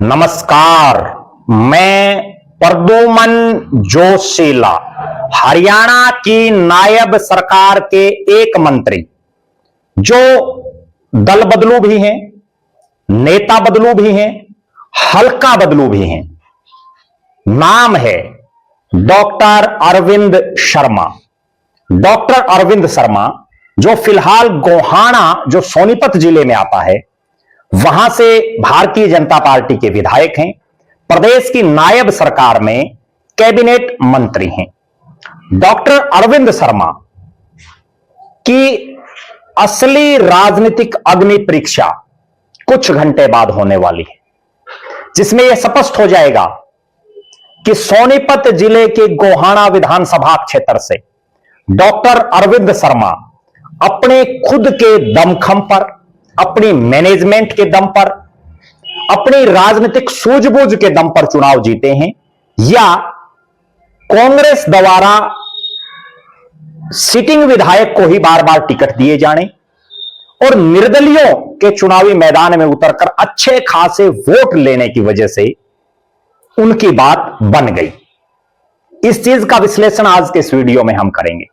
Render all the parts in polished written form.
नमस्कार, मैं प्रद्युमन जोशीला हरियाणा की नायब सरकार के एक मंत्री जो दल बदलू भी हैं, नेता बदलू भी हैं, हल्का बदलू भी हैं। नाम है डॉक्टर अरविंद शर्मा। डॉक्टर अरविंद शर्मा जो फिलहाल गोहाना जो सोनीपत जिले में आता है वहां से भारतीय जनता पार्टी के विधायक हैं, प्रदेश की नायब सरकार में कैबिनेट मंत्री हैं। डॉक्टर अरविंद शर्मा की असली राजनीतिक अग्नि परीक्षा कुछ घंटे बाद होने वाली है, जिसमें यह स्पष्ट हो जाएगा कि सोनीपत जिले के गोहाना विधानसभा क्षेत्र से डॉक्टर अरविंद शर्मा अपने खुद के दमखम पर, अपनी मैनेजमेंट के दम पर, अपनी राजनीतिक सूझबूझ के दम पर चुनाव जीते हैं या कांग्रेस द्वारा सिटिंग विधायक को ही बार बार टिकट दिए जाने और निर्दलीयों के चुनावी मैदान में उतरकर अच्छे खासे वोट लेने की वजह से उनकी बात बन गई। इस चीज का विश्लेषण आज के इस वीडियो में हम करेंगे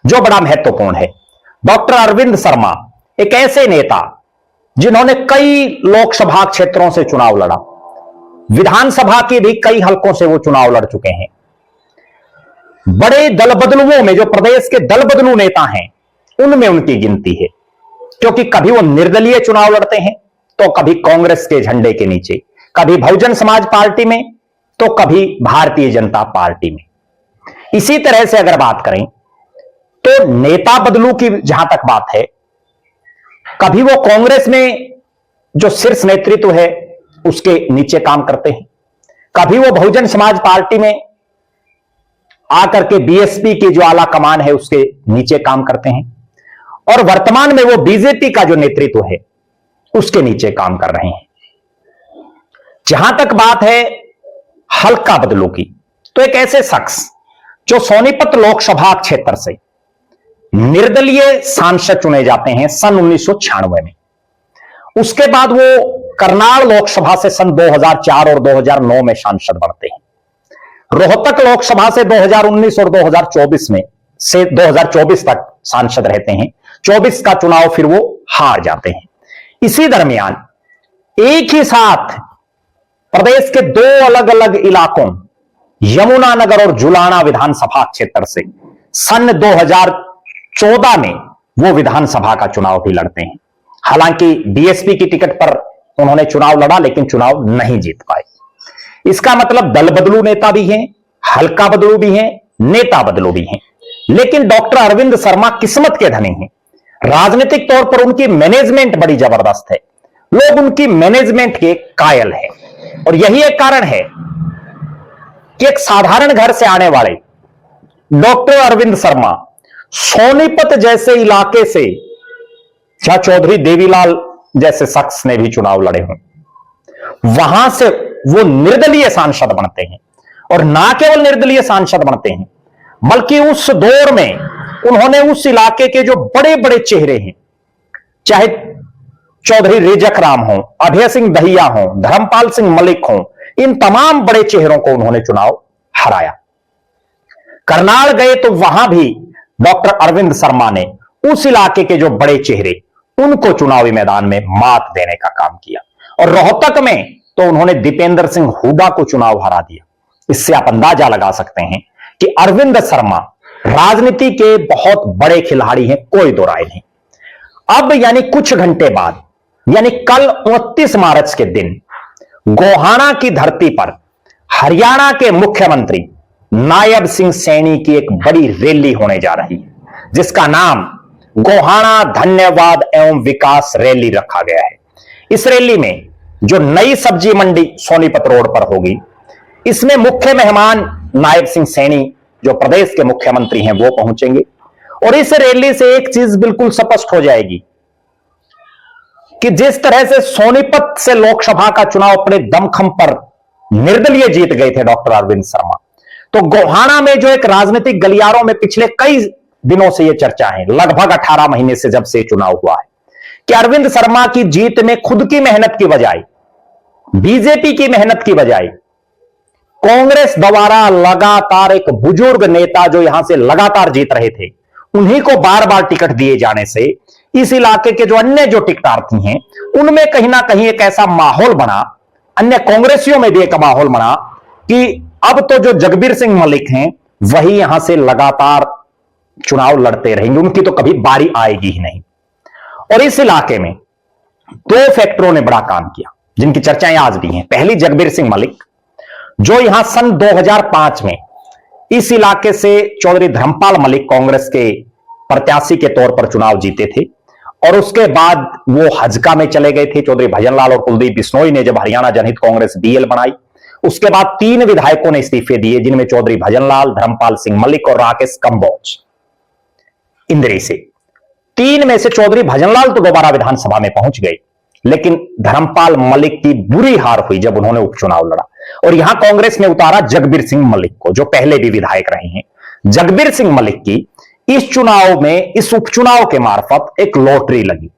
जो बड़ा महत्वपूर्ण है। डॉक्टर अरविंद शर्मा एक ऐसे नेता जिन्होंने कई लोकसभा क्षेत्रों से चुनाव लड़ा, विधानसभा के भी कई हलकों से वो चुनाव लड़ चुके हैं। बड़े दल बदलुओं में जो प्रदेश के दल बदलू नेता हैं उनमें उनकी गिनती है, क्योंकि कभी वो निर्दलीय चुनाव लड़ते हैं तो कभी कांग्रेस के झंडे के नीचे, कभी बहुजन समाज पार्टी में तो कभी भारतीय जनता पार्टी में। इसी तरह से अगर बात करें तो नेता बदलू की जहां तक बात है, कभी वो कांग्रेस में जो शीर्ष नेतृत्व है उसके नीचे काम करते हैं, कभी वो बहुजन समाज पार्टी में आकर के बीएसपी की जो आला कमान है उसके नीचे काम करते हैं और वर्तमान में वो बीजेपी का जो नेतृत्व है उसके नीचे काम कर रहे हैं। जहां तक बात है हल्का बदलू की, तो एक ऐसे शख्स जो सोनीपत लोकसभा क्षेत्र से निर्दलीय सांसद चुने जाते हैं सन 1996 में, उसके बाद वो करनाल लोकसभा से सन 2004 और 2009 में सांसद बनते हैं, रोहतक लोकसभा से 2019 और 2024 में से 2024 तक सांसद रहते हैं। 24 का चुनाव फिर वो हार जाते हैं। इसी दरमियान एक ही साथ प्रदेश के दो अलग अलग इलाकों यमुनानगर और जुलाना विधानसभा क्षेत्र से सन 2014 में वो विधानसभा का चुनाव भी लड़ते हैं। हालांकि बीएसपी की टिकट पर उन्होंने चुनाव लड़ा लेकिन चुनाव नहीं जीत पाए। इसका मतलब दल बदलू नेता भी हैं, हल्का बदलू भी हैं, नेता बदलू भी हैं। लेकिन डॉक्टर अरविंद शर्मा किस्मत के धनी हैं। राजनीतिक तौर पर उनकी मैनेजमेंट बड़ी जबरदस्त है, लोग उनकी मैनेजमेंट के कायल हैं और यही एक कारण है कि एक साधारण घर से आने वाले डॉक्टर अरविंद शर्मा सोनीपत जैसे इलाके से जहां चौधरी देवीलाल जैसे शख्स ने भी चुनाव लड़े हों, वहां से वो निर्दलीय सांसद बनते हैं और ना केवल निर्दलीय सांसद बनते हैं बल्कि उस दौर में उन्होंने उस इलाके के जो बड़े बड़े चेहरे हैं, चाहे चौधरी रेजक राम हो, अभय सिंह दहिया हो, धर्मपाल सिंह मलिक हो, इन तमाम बड़े चेहरों को उन्होंने चुनाव हराया। करनाल गए तो वहां भी डॉक्टर अरविंद शर्मा ने उस इलाके के जो बड़े चेहरे उनको चुनावी मैदान में मात देने का काम किया और रोहतक में तो उन्होंने दीपेंद्र सिंह हुड्डा को चुनाव हरा दिया। इससे आप अंदाजा लगा सकते हैं कि अरविंद शर्मा राजनीति के बहुत बड़े खिलाड़ी हैं, कोई दो राय नहीं। अब यानी कुछ घंटे बाद, यानी कल 29 मार्च के दिन गोहाना की धरती पर हरियाणा के मुख्यमंत्री नायब सिंह सैनी की एक बड़ी रैली होने जा रही है, जिसका नाम गोहाना धन्यवाद एवं विकास रैली रखा गया है। इस रैली में जो नई सब्जी मंडी सोनीपत रोड पर होगी, इसमें मुख्य मेहमान नायब सिंह सैनी जो प्रदेश के मुख्यमंत्री हैं वो पहुंचेंगे और इस रैली से एक चीज बिल्कुल स्पष्ट हो जाएगी कि जिस तरह से सोनीपत से लोकसभा का चुनाव अपने दमखम पर निर्दलीय जीत गए थे डॉक्टर अरविंद शर्मा, तो गोहाना में जो एक राजनीतिक गलियारों में पिछले कई दिनों से यह चर्चा है, लगभग 18 महीने से जब से चुनाव हुआ है, कि अरविंद शर्मा की जीत में खुद की मेहनत की बजाय बीजेपी की मेहनत की बजाय कांग्रेस द्वारा लगातार एक बुजुर्ग नेता जो यहां से लगातार जीत रहे थे, उन्हीं को बार बार टिकट दिए जाने से इस इलाके के जो अन्य जो टिकटार्थी हैं उनमें कहीं ना कहीं एक ऐसा माहौल बना, अन्य कांग्रेसियों में भी एक माहौल बना कि अब तो जो जगबीर सिंह मलिक हैं वही यहां से लगातार चुनाव लड़ते रहेंगे, उनकी तो कभी बारी आएगी ही नहीं। और इस इलाके में दो फैक्टरों ने बड़ा काम किया जिनकी चर्चाएं आज भी हैं। पहली, जगबीर सिंह मलिक जो यहां सन 2005 में इस इलाके से चौधरी धर्मपाल मलिक कांग्रेस के प्रत्याशी के तौर पर चुनाव जीते थे, और उसके बाद वो हजका में चले गए थे। चौधरी भजनलाल और कुलदीप बिश्नोई ने जब हरियाणा जनहित कांग्रेस बीएल बनाई, उसके बाद 3 विधायकों ने इस्तीफे दिए, जिनमें चौधरी भजनलाल, धर्मपाल सिंह मलिक और राकेश कंबोज इंद्री से। 3 में से चौधरी भजनलाल तो दोबारा विधानसभा में पहुंच गए, लेकिन धर्मपाल मलिक की बुरी हार हुई जब उन्होंने उपचुनाव लड़ा, और यहां कांग्रेस ने उतारा जगबीर सिंह मलिक को, जो पहले भी विधायक रहे हैं। जगबीर सिंह मलिक की इस चुनाव में, इस उपचुनाव के मार्फत एक लॉटरी लगी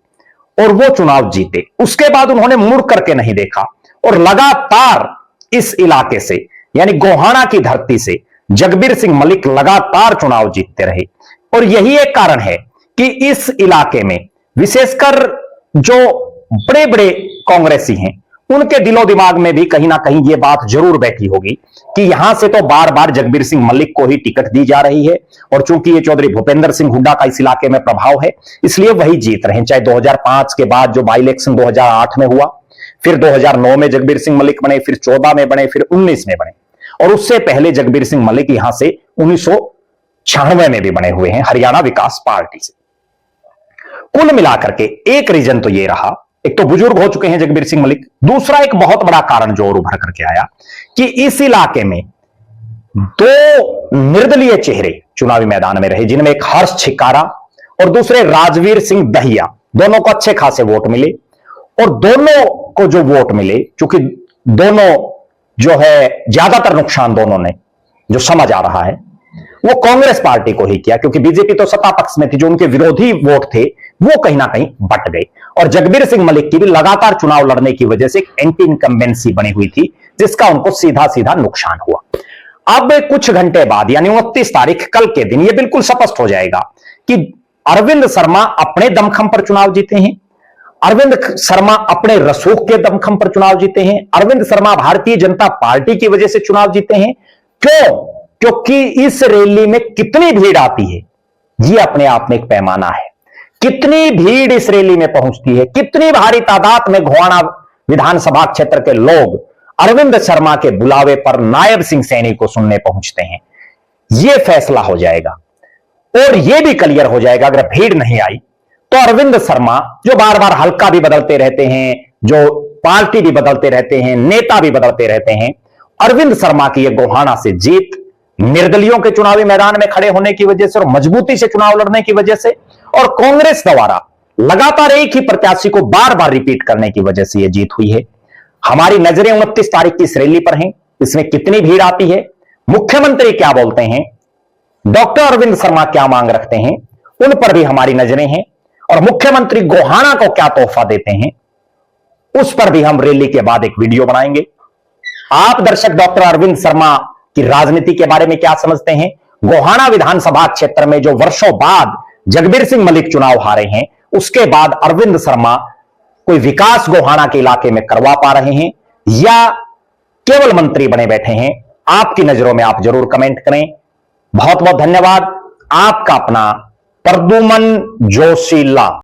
और वो चुनाव जीते। उसके बाद उन्होंने मुड़ करके नहीं देखा और लगातार इस इलाके से, यानी गोहाना की धरती से जगबीर सिंह मलिक लगातार चुनाव जीतते रहे। और यही एक कारण है कि इस इलाके में विशेषकर जो बड़े बड़े कांग्रेसी हैं उनके दिलो दिमाग में भी कहीं ना कहीं यह बात जरूर बैठी होगी कि यहां से तो बार बार जगबीर सिंह मलिक को ही टिकट दी जा रही है, और चूंकि ये चौधरी भूपेंद्र सिंह हुड्डा का इस इलाके में प्रभाव है इसलिए वही जीत रहे हैं। चाहे 2005 के बाद जो बाई इलेक्शन 2008 में हुआ, फिर 2009 में जगबीर सिंह मलिक बने, फिर 14 में बने, फिर 19 में बने, और उससे पहले जगबीर सिंह मलिक यहां से 1996 में भी बने हुए हैं हरियाणा विकास पार्टी से। कुल मिलाकर के एक रीजन तो ये रहा, एक तो बुजुर्ग हो चुके हैं जगबीर सिंह मलिक, दूसरा एक बहुत बड़ा कारण जो और उभर करके आया कि इस इलाके में 2 निर्दलीय चेहरे चुनावी मैदान में रहे, जिनमें एक हर्ष छिकारा और दूसरे राजवीर सिंह दहिया। दोनों को अच्छे खासे वोट मिले, और दोनों को जो वोट मिले, क्योंकि दोनों जो है ज्यादातर नुकसान दोनों ने जो समझ आ रहा है वो कांग्रेस पार्टी को ही किया, क्योंकि बीजेपी तो सत्ता पक्ष में थी, जो उनके विरोधी वोट थे वो कहीं ना कहीं बट गए। और जगबीर सिंह मलिक की भी लगातार चुनाव लड़ने की वजह से एक एंटी इनकम्बेंसी बनी हुई थी, जिसका उनको सीधा सीधा नुकसान हुआ। अब कुछ घंटे बाद, यानी 29 तारीख कल के दिन, यह बिल्कुल स्पष्ट हो जाएगा कि अरविंद शर्मा अपने दमखम पर चुनाव जीते हैं, अरविंद शर्मा अपने रसूख के दमखम पर चुनाव जीते हैं, अरविंद शर्मा भारतीय जनता पार्टी की वजह से चुनाव जीते हैं। क्यों? क्योंकि इस रैली में कितनी भीड़ आती है यह अपने आप में एक पैमाना है। कितनी भीड़ इस रैली में पहुंचती है, कितनी भारी तादाद में गोहाना विधानसभा क्षेत्र के लोग अरविंद शर्मा के बुलावे पर नायब सिंह सैनी को सुनने पहुंचते हैं, यह फैसला हो जाएगा। और यह भी क्लियर हो जाएगा, अगर भीड़ नहीं आई तो अरविंद शर्मा, जो बार बार हल्का भी बदलते रहते हैं, जो पार्टी भी बदलते रहते हैं, नेता भी बदलते रहते हैं, अरविंद शर्मा की यह गोहाना से जीत निर्दलियों के चुनावी मैदान में खड़े होने की वजह से और मजबूती से चुनाव लड़ने की वजह से, और कांग्रेस द्वारा लगातार एक ही प्रत्याशी को बार बार रिपीट करने की वजह से यह जीत हुई है। हमारी नजरें 29 तारीख की इस रैली पर हैं, इसमें कितनी भीड़ आती है, मुख्यमंत्री क्या बोलते हैं, डॉक्टर अरविंद शर्मा क्या मांग रखते हैं, उन पर भी हमारी नजरें हैं, और मुख्यमंत्री गोहाना को क्या तोहफा देते हैं उस पर भी हम रैली के बाद एक वीडियो बनाएंगे। आप दर्शक डॉक्टर अरविंद शर्मा की राजनीति के बारे में क्या समझते हैं? गोहाना विधानसभा क्षेत्र में जो वर्षों बाद जगबीर सिंह मलिक चुनाव हारे हैं, उसके बाद अरविंद शर्मा कोई विकास गोहाना के इलाके में करवा पा रहे हैं या केवल मंत्री बने बैठे हैं? आपकी नजरों में आप जरूर कमेंट करें। बहुत बहुत धन्यवाद। आपका अपना प्रद्युमन जोशीला।